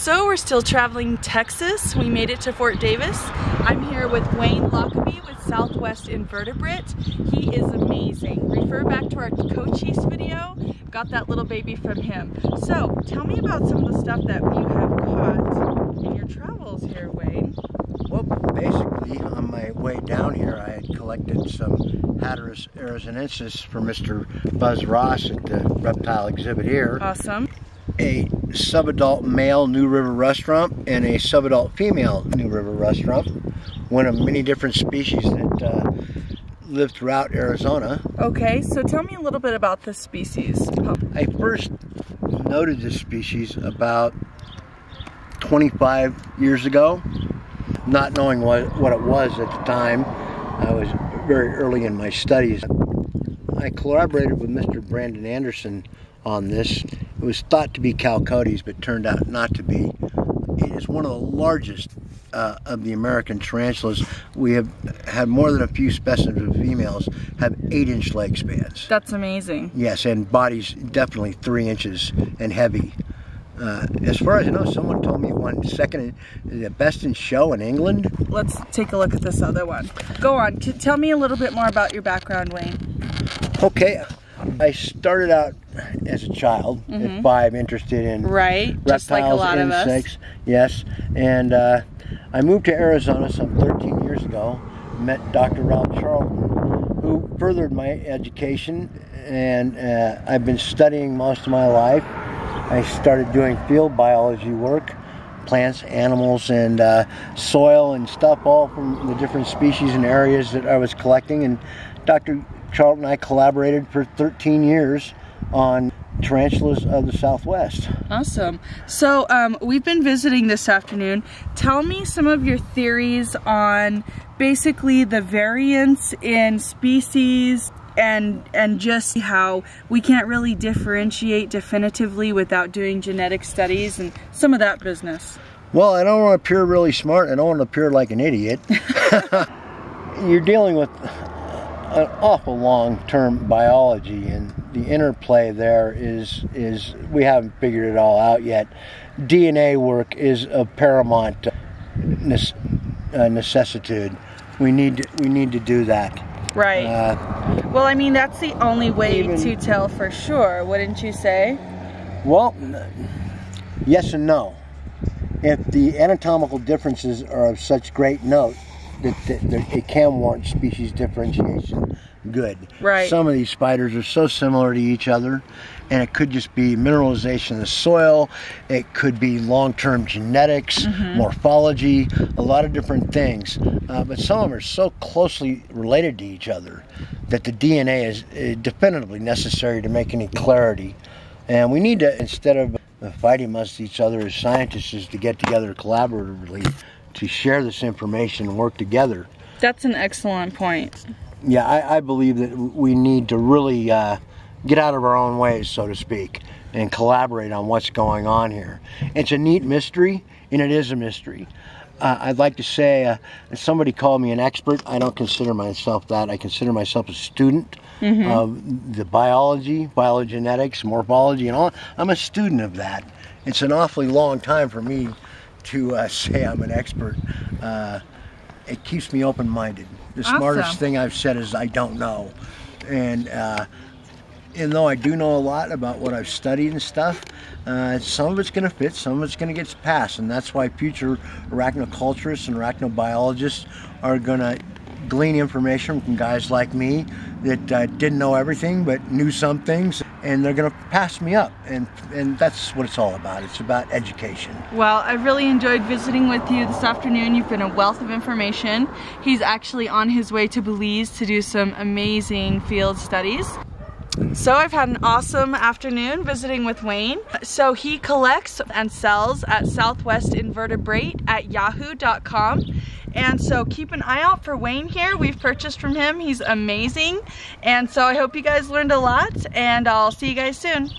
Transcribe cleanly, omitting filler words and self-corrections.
So we're still traveling Texas. We made it to Fort Davis. I'm here with Wayne Lockabey with Southwest Invertebrate. He is amazing. Refer back to our Cochise video. Got that little baby from him. So tell me about some of the stuff that you have caught in your travels here, Wayne. Well, basically, on my way down here, I had collected some Hatteras arizonensis for Mr. Buzz Ross at the reptile exhibit here. Awesome. A subadult male New River rustrum and a subadult female New River rustrum, one of many different species that live throughout Arizona. Okay, so tell me a little bit about this species. I first noted this species about 25 years ago, not knowing what it was at the time. I was very early in my studies. I collaborated with Mr. Brandon Anderson on this. It was thought to be Chalcodes, but turned out not to be. It is one of the largest of the American tarantulas. We have had more than a few specimens of females have 8-inch leg spans. That's amazing. Yes, and bodies definitely 3 inches and heavy. As far as I know, someone told me one second, the best in show in England. Let's take a look at this other one. Go on, tell me a little bit more about your background, Wayne. Okay, I started out as a child at 5, interested in reptiles, just like a lot insects. Of us. Yes, and I moved to Arizona some 13 years ago. Met Dr. Ralph Charlton, who furthered my education, and I've been studying most of my life. I started doing field biology work, plants, animals, and soil and stuff, all from the different species and areas that I was collecting. And Dr. Charlton and I collaborated for 13 years on tarantulas of the Southwest. Awesome. So we've been visiting this afternoon. Tell me some of your theories on basically the variance in species and just how we can't really differentiate definitively without doing genetic studies and some of that business. Well, I don't want to appear really smart. I don't want to appear like an idiot. You're dealing with an awful long-term biology, and the interplay there is we haven't figured it all out yet. DNA work is of paramount necessitude. We need to do that. Right. Well, I mean, that's the only way to tell for sure, wouldn't you say? Well, yes and no. If the anatomical differences are of such great note that it can warrant species differentiation, good. Right. Some of these spiders are so similar to each other, and it could just be mineralization of the soil, it could be long-term genetics, morphology, a lot of different things. But some of them are so closely related to each other that the DNA is definitively necessary to make any clarity. And we need to, instead of fighting amongst each other as scientists, is to get together collaboratively to share this information and work together. That's an excellent point. Yeah, I believe that we need to really get out of our own ways, so to speak, and collaborate on what's going on here. It's a neat mystery, and it is a mystery. I'd like to say, somebody called me an expert. I don't consider myself that. I consider myself a student of the biology, phylogenetics, morphology, and all. I'm a student of that. It's an awfully long time for me to say I'm an expert. It keeps me open-minded. The smartest thing I've said is I don't know. And even though I do know a lot about what I've studied and stuff, some of it's going to fit, some of it's going to get passed, and that's why future arachnoculturists and arachnobiologists are going to glean information from guys like me that didn't know everything but knew some things, and they're going to pass me up, and that's what it's all about. It's about education. Well, I really enjoyed visiting with you this afternoon. You've been a wealth of information. He's actually on his way to Belize to do some amazing field studies. So I've had an awesome afternoon visiting with Wayne. So he collects and sells at Southwest Invertebrate at yahoo.com. And so keep an eye out for Wayne here. We've purchased from him. He's amazing. And so I hope you guys learned a lot, and I'll see you guys soon.